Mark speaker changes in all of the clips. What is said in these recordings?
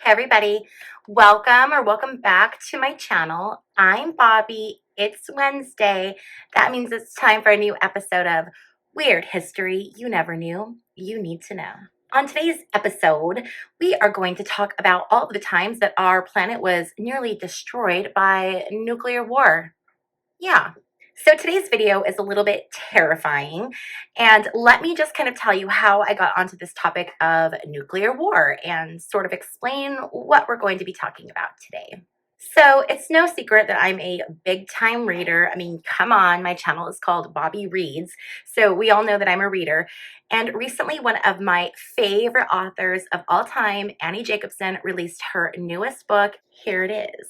Speaker 1: Hey everybody, welcome back to my channel. I'm Bobbie. It's Wednesday. That means it's time for a new episode of Weird History You Never Knew You Need to Know. On today's episode, we are going to talk about all of the times that our planet was nearly destroyed by nuclear war. Yeah. So today's video is a little bit terrifying, and let me just kind of tell you how I got onto this topic of nuclear war and sort of explain what we're going to be talking about today. So it's no secret that I'm a big time reader. I mean, come on, my channel is called Bobbie Reads, so we all know that I'm a reader. And recently, one of my favorite authors of all time, Annie Jacobsen, released her newest book. Here it is.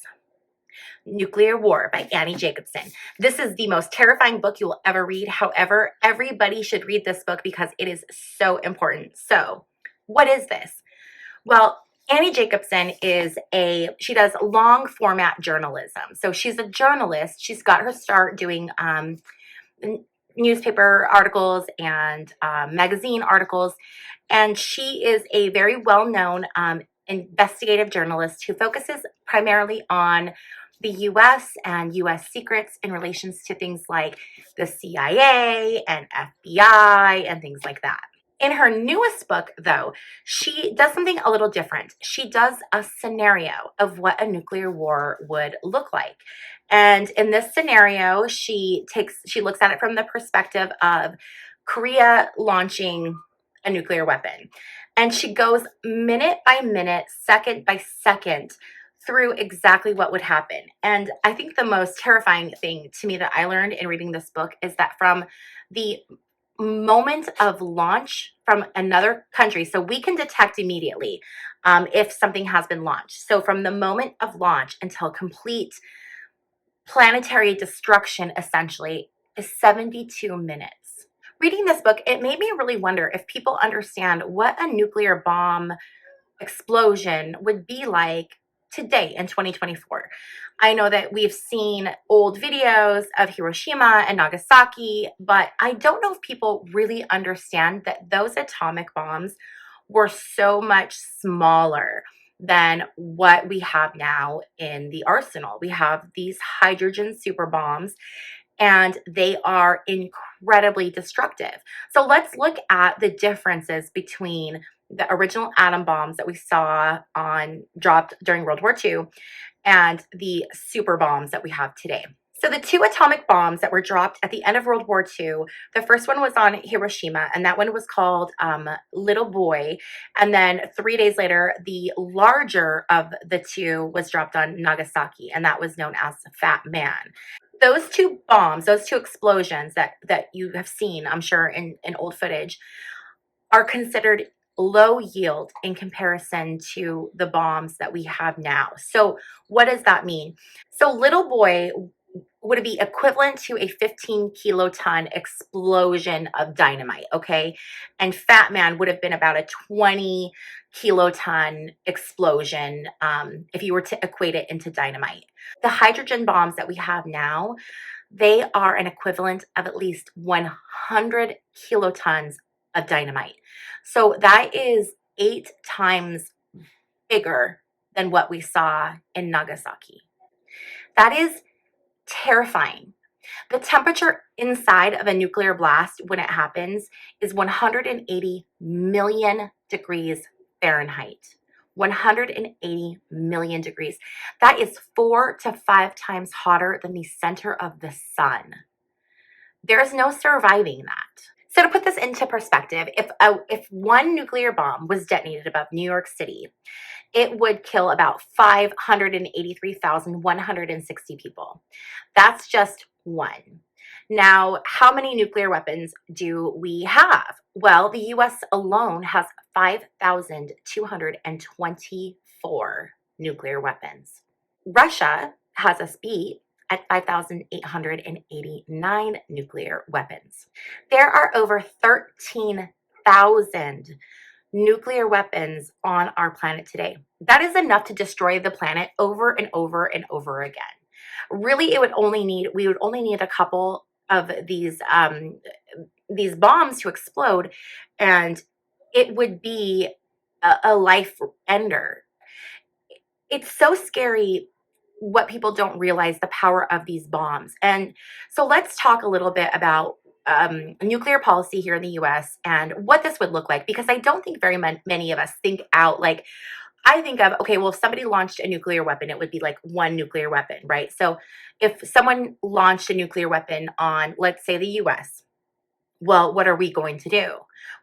Speaker 1: Nuclear War by Annie Jacobsen. This is the most terrifying book you will ever read. However, everybody should read this book because it is so important. So, what is this? Well, Annie Jacobsen she does long format journalism. So she's a journalist. She's got her start doing newspaper articles and magazine articles. And she is a very well-known investigative journalist who focuses primarily on the U.S. and U.S. secrets in relations to things like the CIA and FBI and things like that. In her newest book, though, she does something a little different. She does a scenario of what a nuclear war would look like. And in this scenario, she looks at it from the perspective of Korea launching a nuclear weapon. And she goes minute by minute, second by second through exactly what would happen. And I think the most terrifying thing to me that I learned in reading this book is that from the moment of launch from another country, so we can detect immediately if something has been launched. So from the moment of launch until complete planetary destruction, essentially, is 72 minutes. Reading this book, it made me really wonder if people understand what a nuclear bomb explosion would be like today in 2024. I know that we've seen old videos of Hiroshima and Nagasaki, but I don't know if people really understand that those atomic bombs were so much smaller than what we have now in the arsenal. We have these hydrogen super bombs, and they are incredibly destructive. So let's look at the differences between the original atom bombs that we saw dropped during World War II and the super bombs that we have today. So the two atomic bombs that were dropped at the end of World War II, the first one was on Hiroshima, and that one was called Little Boy. And then 3 days later, the larger of the two was dropped on Nagasaki, and that was known as Fat Man. Those two bombs, those two explosions that you have seen, I'm sure, in old footage, are considered low yield in comparison to the bombs that we have now. So what does that mean? So Little Boy would be equivalent to a 15 kiloton explosion of dynamite, okay? And Fat Man would have been about a 20 kiloton explosion if you were to equate it into dynamite. The hydrogen bombs that we have now, they are an equivalent of at least 100 kilotons of dynamite. So that is 8 times bigger than what we saw in Nagasaki. That is terrifying. The temperature inside of a nuclear blast when it happens is 180 million degrees Fahrenheit. 180 million degrees. That is 4 to 5 times hotter than the center of the sun. There is no surviving that. So to put this into perspective, if one nuclear bomb was detonated above New York City, it would kill about 583,160 people. That's just one. Now, how many nuclear weapons do we have? Well, the US alone has 5,224 nuclear weapons. Russia has us beat at 5,889 nuclear weapons. There are over 13,000 nuclear weapons on our planet today. That is enough to destroy the planet over and over and over again. Really, we would only need a couple of these bombs to explode, and it would be a life ender. it's so scary what people don't realize, the power of these bombs. And so let's talk a little bit about nuclear policy here in the US and what this would look like, because I don't think very many of us think out. Like, I think of, okay, well, if somebody launched a nuclear weapon, it would be like one nuclear weapon, right? So if someone launched a nuclear weapon on, let's say, the US, well, what are we going to do?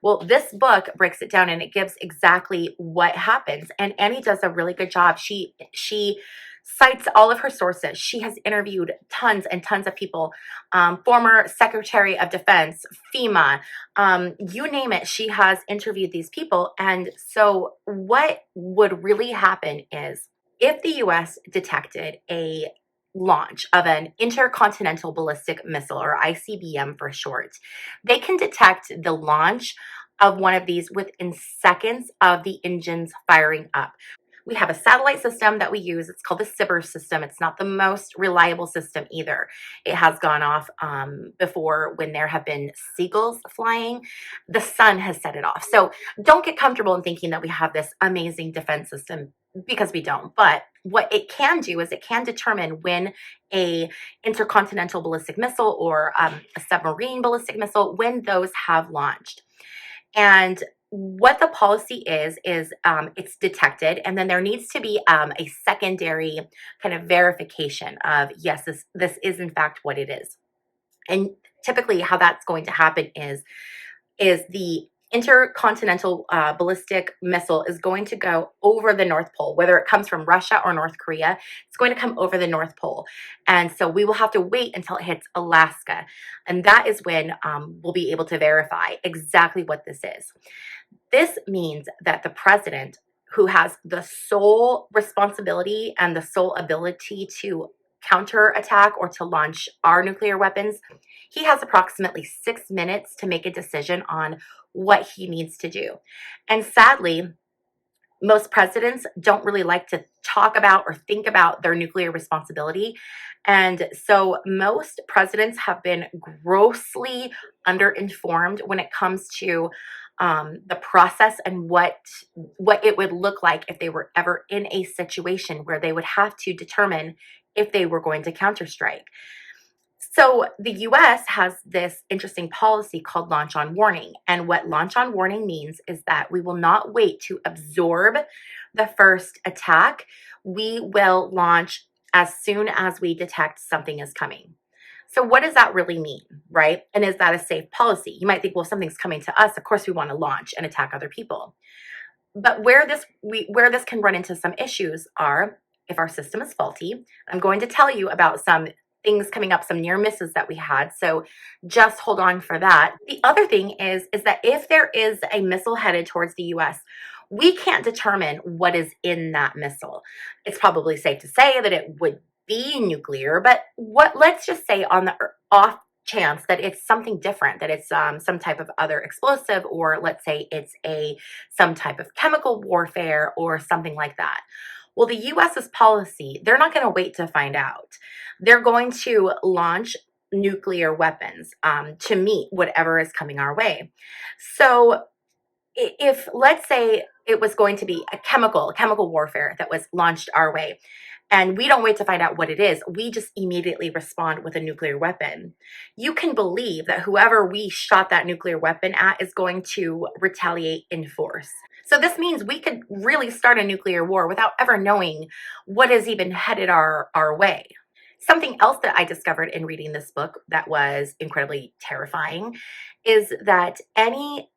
Speaker 1: Well, this book breaks it down and it gives exactly what happens. And Annie does a really good job. She cites all of her sources. She has interviewed tons and tons of people, former Secretary of Defense, FEMA, you name it. She has interviewed these people. And so what would really happen is if the US detected a launch of an intercontinental ballistic missile, or ICBM for short, they can detect the launch of one of these within seconds of the engines firing up. We have a satellite system that we use. It's called the SIBR system. It's not the most reliable system either. It has gone off before when there have been seagulls flying. The sun has set it off. So don't get comfortable in thinking that we have this amazing defense system, because we don't. But what it can do is it can determine when a intercontinental ballistic missile or a submarine ballistic missile, when those have launched. And what the policy is it's detected, and then there needs to be a secondary kind of verification of, yes, this is in fact what it is. And typically how that's going to happen is the intercontinental ballistic missile is going to go over the North Pole, whether it comes from Russia or North Korea. It's going to come over the North Pole. And so we will have to wait until it hits Alaska. And that is when we'll be able to verify exactly what this is. This means that the president, who has the sole responsibility and the sole ability to counterattack or to launch our nuclear weapons, he has approximately 6 minutes to make a decision on what he needs to do. And sadly, most presidents don't really like to talk about or think about their nuclear responsibility. And so most presidents have been grossly underinformed when it comes to the process and what it would look like if they were ever in a situation where they would have to determine if they were going to counterstrike. So the US has this interesting policy called launch on warning. And what launch on warning means is that we will not wait to absorb the first attack. We will launch as soon as we detect something is coming. So what does that really mean, right? And is that a safe policy? You might think, well, something's coming to us, of course we want to launch and attack other people. But where this can run into some issues are if our system is faulty. I'm going to tell you about some things coming up, some near misses that we had. So just hold on for that. The other thing is that if there is a missile headed towards the US, we can't determine what is in that missile. It's probably safe to say that it would be nuclear, but let's just say on the off chance that it's something different, that it's some type of other explosive, or let's say it's some type of chemical warfare or something like that. Well, the US's policy, they're not going to wait to find out. They're going to launch nuclear weapons to meet whatever is coming our way. So if, let's say, it was going to be a chemical warfare that was launched our way, and we don't wait to find out what it is, we just immediately respond with a nuclear weapon, you can believe that whoever we shot that nuclear weapon at is going to retaliate in force. So this means we could really start a nuclear war without ever knowing what is even headed our way. Something else that I discovered in reading this book that was incredibly terrifying is that any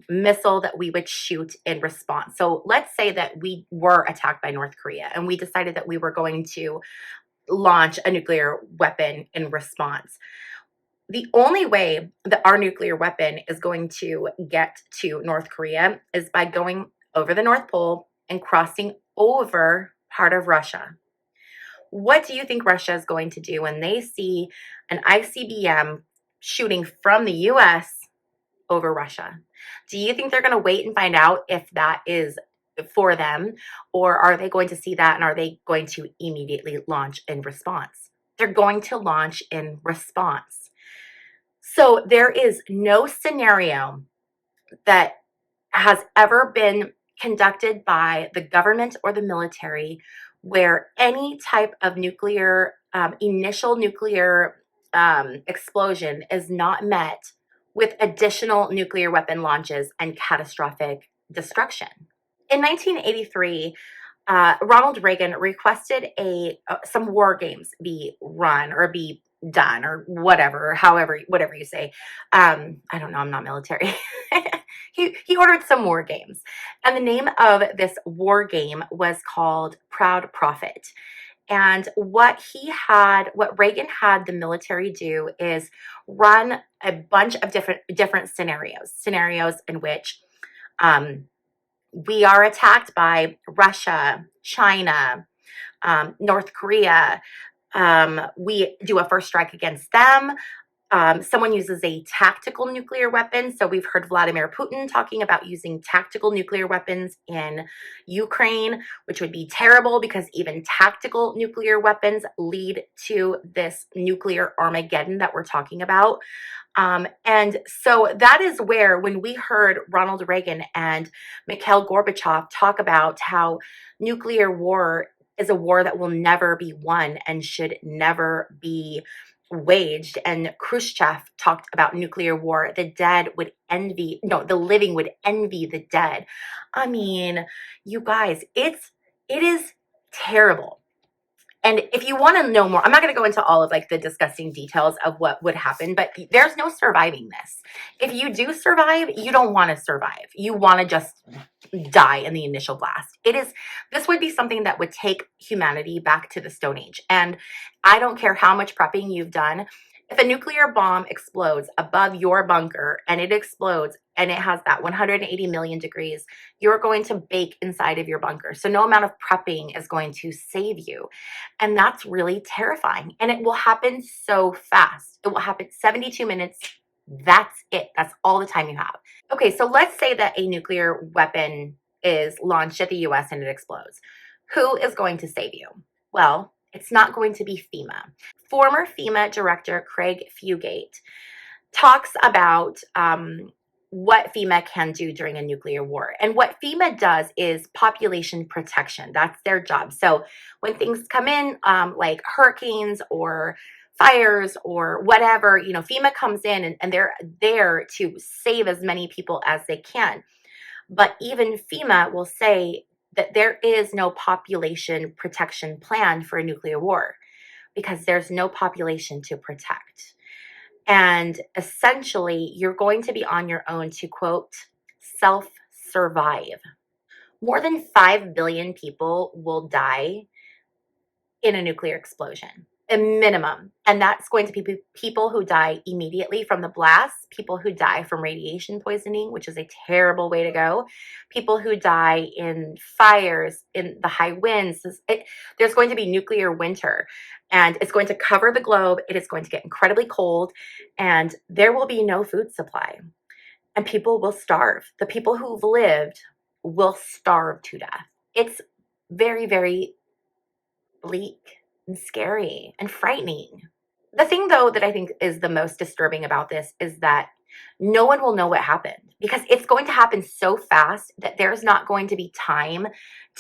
Speaker 1: missile that we would shoot in response. So let's say that we were attacked by North Korea and we decided that we were going to launch a nuclear weapon in response. The only way that our nuclear weapon is going to get to North Korea is by going over the North Pole and crossing over part of Russia. What do you think Russia is going to do when they see an ICBM shooting from the US over Russia? Do you think they're going to wait and find out if that is for them, or are they going to see that and are they going to immediately launch in response? They're going to launch in response. So there is no scenario that has ever been conducted by the government or the military where any type of nuclear, initial nuclear explosion is not met with additional nuclear weapon launches and catastrophic destruction. In 1983, Ronald Reagan requested some war games be run or be done or whatever, whatever you say. I don't know, I'm not military. He ordered some war games, and the name of this war game was called Proud Prophet. And what Reagan had the military do is run a bunch of different scenarios in which we are attacked by Russia, China, North Korea. We do a first strike against them. Someone uses a tactical nuclear weapon. So we've heard Vladimir Putin talking about using tactical nuclear weapons in Ukraine, which would be terrible because even tactical nuclear weapons lead to this nuclear armageddon that we're talking about. And so that is where, when we heard Ronald Reagan and Mikhail Gorbachev talk about how nuclear war is a war that will never be won and should never be waged, and Khrushchev talked about nuclear war, the living would envy the dead. I mean, you guys, it is terrible. And if you want to know more, I'm not going to go into all of like the disgusting details of what would happen, but there's no surviving this. If you do survive, you don't want to survive. You want to just die in the initial blast. This would be something that would take humanity back to the Stone Age. And I don't care how much prepping you've done. If a nuclear bomb explodes above your bunker and it explodes and it has that 180 million degrees, you're going to bake inside of your bunker. So no amount of prepping is going to save you. And that's really terrifying. And it will happen so fast. It will happen 72 minutes. That's it. That's all the time you have. Okay, so let's say that a nuclear weapon is launched at the US and it explodes. Who is going to save you? Well, it's not going to be FEMA. Former FEMA director Craig Fugate talks about what FEMA can do during a nuclear war. And what FEMA does is population protection. That's their job. So when things come in, like hurricanes or fires or whatever, FEMA comes in and they're there to save as many people as they can. But even FEMA will say that there is no population protection plan for a nuclear war because there's no population to protect. And essentially, you're going to be on your own to, quote, self-survive. More than 5 billion people will die in a nuclear explosion, a minimum. And that's going to be people who die immediately from the blast, people who die from radiation poisoning, which is a terrible way to go, people who die in fires, in the high winds. There's going to be nuclear winter, and it's going to cover the globe. It is going to get incredibly cold, and there will be no food supply, and people will starve. The people who've lived will starve to death. It's very, very bleak and scary and frightening. The thing, though, that I think is the most disturbing about this is that no one will know what happened because it's going to happen so fast that there's not going to be time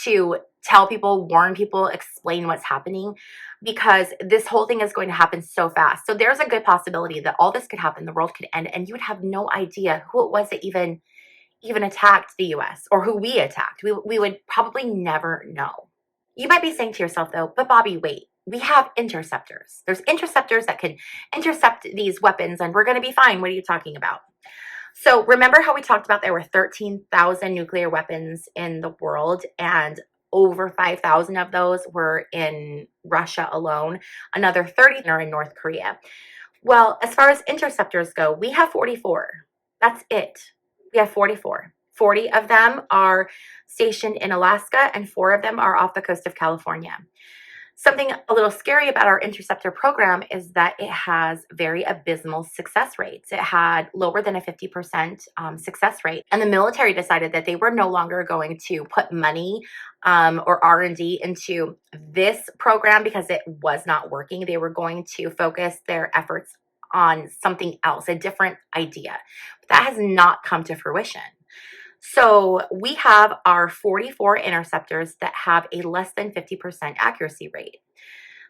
Speaker 1: to tell people, warn people, explain what's happening, because this whole thing is going to happen so fast. So there's a good possibility that all this could happen, the world could end, and you would have no idea who it was that even attacked the US or who we attacked. We would probably never know. You might be saying to yourself, though, but Bobbie, wait, we have interceptors. There's interceptors that can intercept these weapons, and we're going to be fine. What are you talking about? So remember how we talked about there were 13,000 nuclear weapons in the world, and over 5,000 of those were in Russia alone. Another 30 are in North Korea. Well, as far as interceptors go, we have 44. That's it. We have 44. 40 of them are stationed in Alaska, and 4 of them are off the coast of California. Something a little scary about our interceptor program is that it has very abysmal success rates. It had lower than a 50% success rate. And the military decided that they were no longer going to put money or R&D into this program because it was not working. They were going to focus their efforts on something else, a different idea. But that has not come to fruition. So we have our 44 interceptors that have a less than 50% accuracy rate.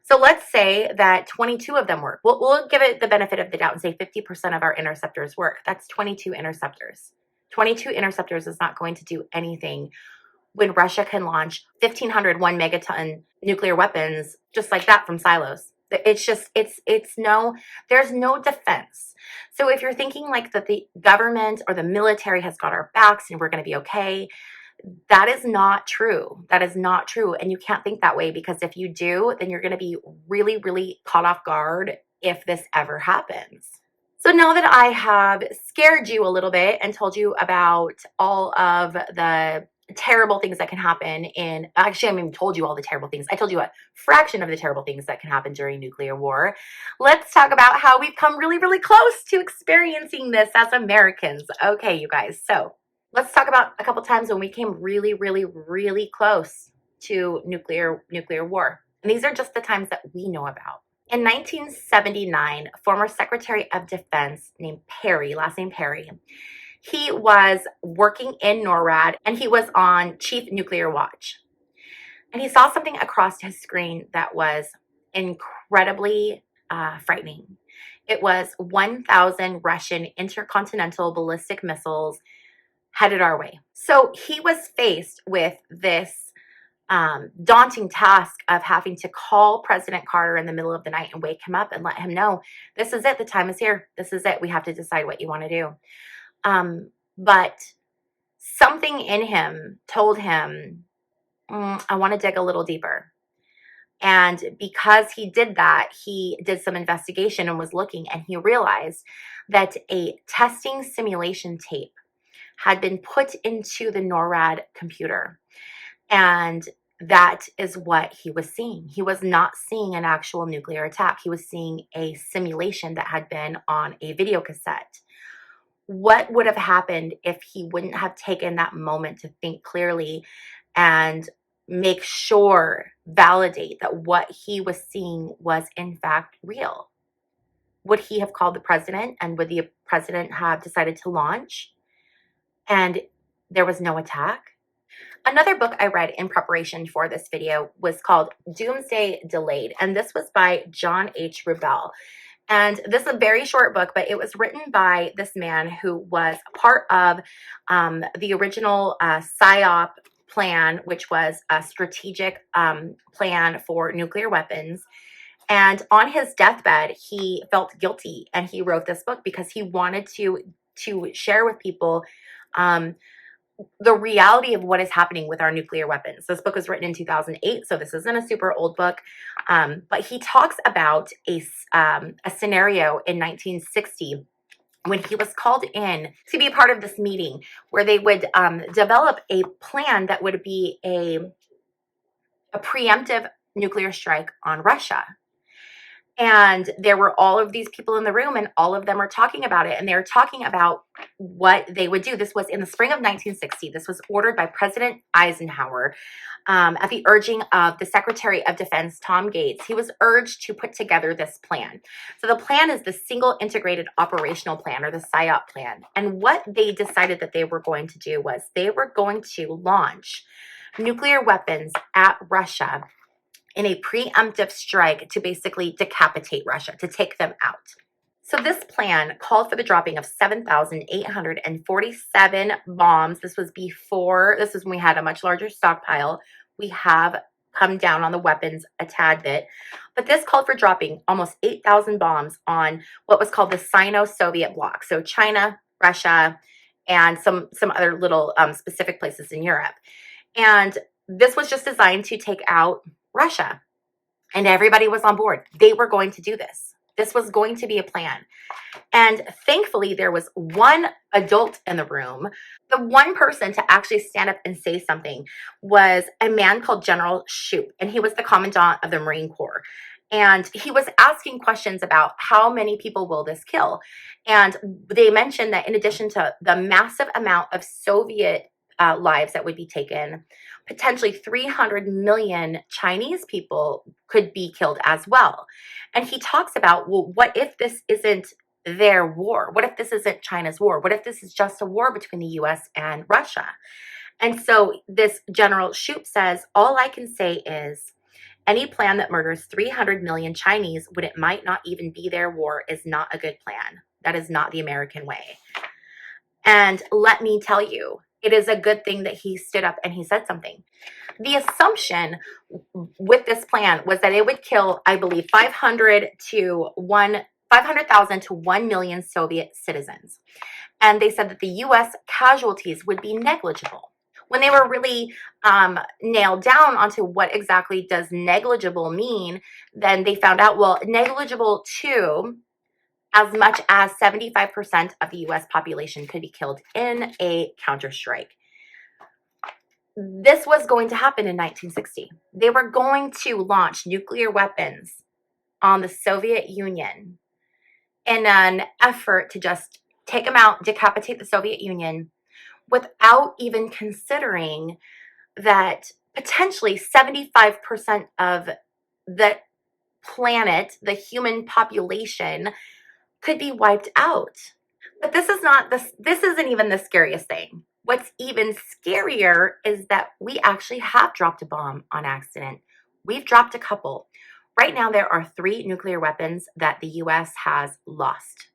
Speaker 1: So let's say that 22 of them work. We'll give it the benefit of the doubt and say 50% of our interceptors work. That's 22 interceptors. 22 interceptors is not going to do anything when Russia can launch 1,500 1 megaton nuclear weapons just like that from silos. It's just, there's no defense. So if you're thinking like that the government or the military has got our backs and we're going to be okay, that is not true. That is not true. And you can't think that way, because if you do, then you're going to be really, really caught off guard if this ever happens. So now that I have scared you a little bit and told you about all of the terrible things that can happen actually, I haven't told you all the terrible things. I told you a fraction of the terrible things that can happen during nuclear war. Let's talk about how we've come really, really close to experiencing this as Americans. Okay, you guys. So let's talk about a couple times when we came really, really, really close to nuclear war. And these are just the times that we know about. In 1979, former Secretary of Defense named Perry, last name Perry, he was working in NORAD and he was on Chief Nuclear Watch. And he saw something across his screen that was incredibly frightening. It was 1,000 Russian intercontinental ballistic missiles headed our way. So he was faced with this daunting task of having to call President Carter in the middle of the night and wake him up and let him know, this is it. The time is here. This is it. We have to decide what you want to do. But something in him told him, I want to dig a little deeper. And because he did that, he did some investigation and was looking, and he realized that a testing simulation tape had been put into the NORAD computer. And that is what he was seeing. He was not seeing an actual nuclear attack. He was seeing a simulation that had been on a video cassette. What would have happened if he wouldn't have taken that moment to think clearly and make sure, validate that what he was seeing was in fact real? Would he have called the president, and would the president have decided to launch and there was no attack? Another book I read in preparation for this video was called Doomsday Delayed, and this was by John H. Rubel. And this is a very short book, but it was written by this man who was part of the original PSYOP plan, which was a strategic plan for nuclear weapons. And on his deathbed, he felt guilty, and he wrote this book because he wanted to share with people the reality of what is happening with our nuclear weapons. This book was written in 2008, so this isn't a super old book, but he talks about a scenario in 1960 when he was called in to be a part of this meeting where they would develop a plan that would be a preemptive nuclear strike on Russia. And there were all of these people in the room, and all of them are talking about it. And they're talking about what they would do. This was in the spring of 1960. This was ordered by President Eisenhower at the urging of the Secretary of Defense, Tom Gates. He was urged to put together this plan. So the plan is the Single Integrated Operational Plan, or the PSYOP plan. And what they decided that they were going to do was they were going to launch nuclear weapons at Russia in a preemptive strike to basically decapitate Russia, to take them out. So this plan called for the dropping of 7,847 bombs. This was when we had a much larger stockpile. We have come down on the weapons a tad bit, but this called for dropping almost 8,000 bombs on what was called the Sino-Soviet bloc. So China, Russia, and some other little specific places in Europe. And this was just designed to take out Russia, and everybody was on board. They were going to do this. This was going to be a plan. And thankfully, there was one adult in the room. The one person to actually stand up and say something was a man called General Shoup, and he was the commandant of the Marine Corps. And he was asking questions about how many people will this kill. And they mentioned that in addition to the massive amount of Soviet lives that would be taken, potentially 300 million Chinese people could be killed as well. And he talks about, well, what if this isn't their war? What if this isn't China's war? What if this is just a war between the US and Russia? And so this General Shoup says, all I can say is any plan that murders 300 million Chinese when it might not even be their war is not a good plan. That is not the American way. And let me tell you, it is a good thing that he stood up and he said something. The assumption with this plan was that it would kill, I believe, 500,000 to 1 million Soviet citizens. And they said that the US casualties would be negligible. When they were really nailed down onto what exactly does negligible mean, then they found out, well, negligible to as much as 75% of the US population could be killed in a counterstrike. This was going to happen in 1960. They were going to launch nuclear weapons on the Soviet Union in an effort to just take them out, decapitate the Soviet Union, without even considering that potentially 75% of the planet, the human population, could be wiped out. But this isn't even the scariest thing. What's even scarier is that we actually have dropped a bomb on accident. We've dropped a couple. Right now, there are 3 nuclear weapons that the US has lost.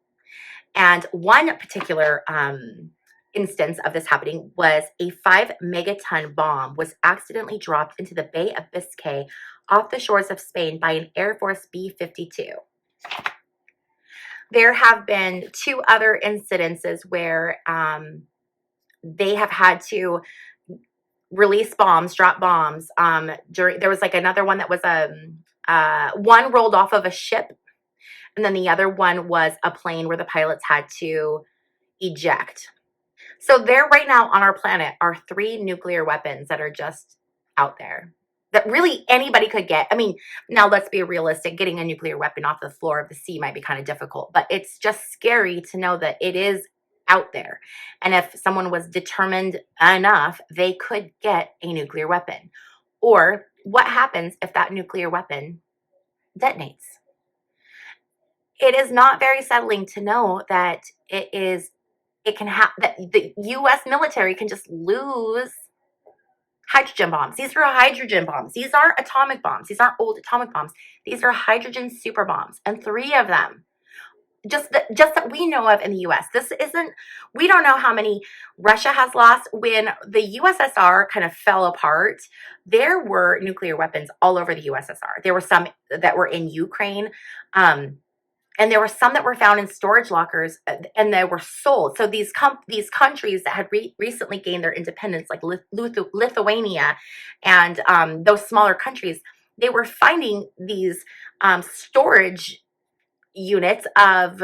Speaker 1: And one particular instance of this happening was a 5 megaton bomb was accidentally dropped into the Bay of Biscay off the shores of Spain by an Air Force B-52. There have been 2 other incidences where they have had to release bombs, drop bombs. There was like another one that was one rolled off of a ship, and then the other one was a plane where the pilots had to eject. So there right now on our planet are 3 nuclear weapons that are just out there that really anybody could get. I mean, now let's be realistic. Getting a nuclear weapon off the floor of the sea might be kind of difficult, but it's just scary to know that it is out there. And if someone was determined enough, they could get a nuclear weapon. Or what happens if that nuclear weapon detonates? It is not very settling to know that that the US military can just lose hydrogen bombs. These are hydrogen bombs. These aren't atomic bombs. These aren't old atomic bombs. These are hydrogen super bombs, and 3 of them. Just that we know of in the US. We don't know how many Russia has lost. When the USSR kind of fell apart, there were nuclear weapons all over the USSR. There were some that were in Ukraine. And there were some that were found in storage lockers, and they were sold. So these countries that had recently gained their independence, like Lithuania and those smaller countries, they were finding these storage units of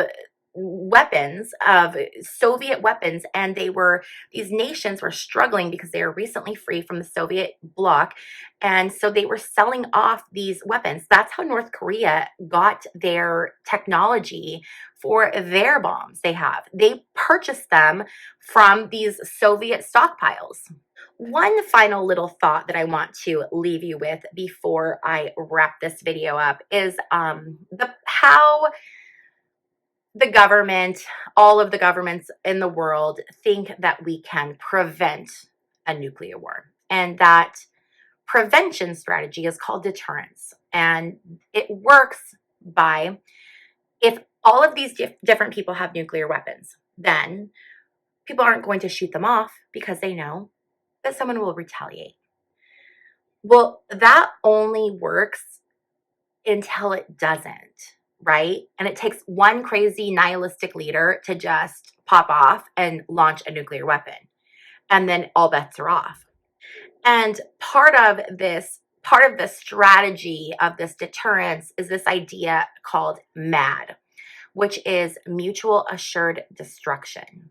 Speaker 1: weapons, of Soviet weapons, and these nations were struggling because they were recently free from the Soviet bloc, and so they were selling off these weapons. That's how North Korea got their technology for their bombs they purchased them from these Soviet stockpiles. One final little thought that I want to leave you with before I wrap this video up is how the government, all of the governments in the world, think that we can prevent a nuclear war. And that prevention strategy is called deterrence. And it works by, if all of these different people have nuclear weapons, then people aren't going to shoot them off because they know that someone will retaliate. Well, that only works until it doesn't. Right? And it takes one crazy nihilistic leader to just pop off and launch a nuclear weapon. And then all bets are off. And part of the strategy of this deterrence is this idea called MAD, which is mutual assured destruction.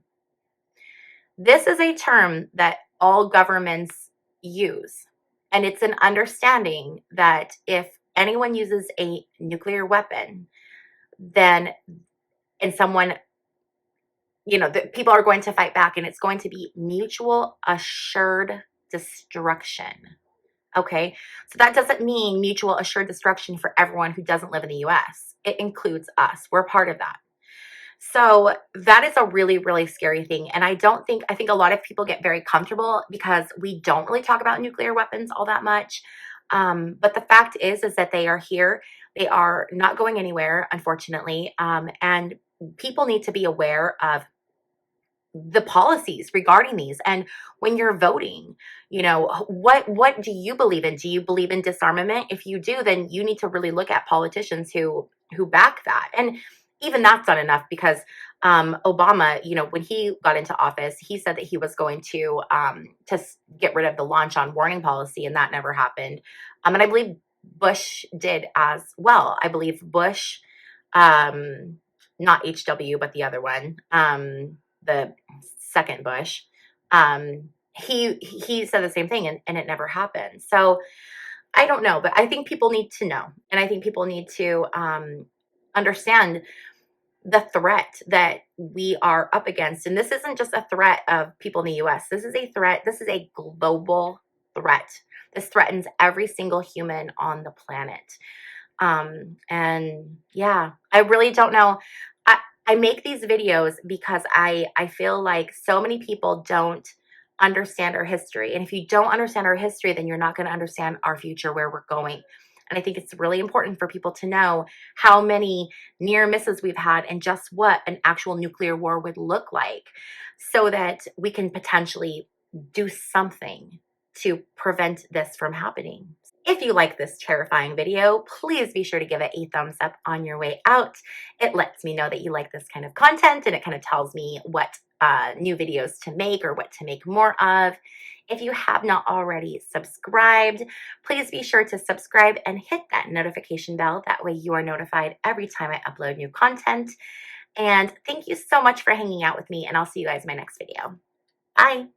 Speaker 1: This is a term that all governments use. And it's an understanding that if anyone uses a nuclear weapon, then, and someone, people are going to fight back, and it's going to be mutual assured destruction. Okay, so that doesn't mean mutual assured destruction for everyone who doesn't live in the US. It includes us. We're part of that. So that is a really, really scary thing. And I think a lot of people get very comfortable because we don't really talk about nuclear weapons all that much. But the fact is that they are here. They are not going anywhere, unfortunately. And people need to be aware of the policies regarding these. And when you're voting, what do you believe in? Do you believe in disarmament? If you do, then you need to really look at politicians who back that. And even that's not enough, because Obama, when he got into office, he said that he was going to get rid of the launch on warning policy, and that never happened. And I believe Bush did as well. I believe Bush, not HW, but the other one, the second Bush, he said the same thing, and it never happened. So I don't know, but I think people need to know, and I think people need to understand the threat that we are up against. And this isn't just a threat of people in the US. This is a threat. This is a global threat. This threatens every single human on the planet. And yeah, I really don't know. I make these videos because I feel like so many people don't understand our history. And if you don't understand our history, then you're not going to understand our future, where we're going. And I think it's really important for people to know how many near misses we've had and just what an actual nuclear war would look like, so that we can potentially do something to prevent this from happening. If you like this terrifying video, please be sure to give it a thumbs up on your way out. It lets me know that you like this kind of content, and it kind of tells me what new videos to make or what to make more of. If you have not already subscribed, please be sure to subscribe and hit that notification bell. That way you are notified every time I upload new content. And thank you so much for hanging out with me, and I'll see you guys in my next video. Bye.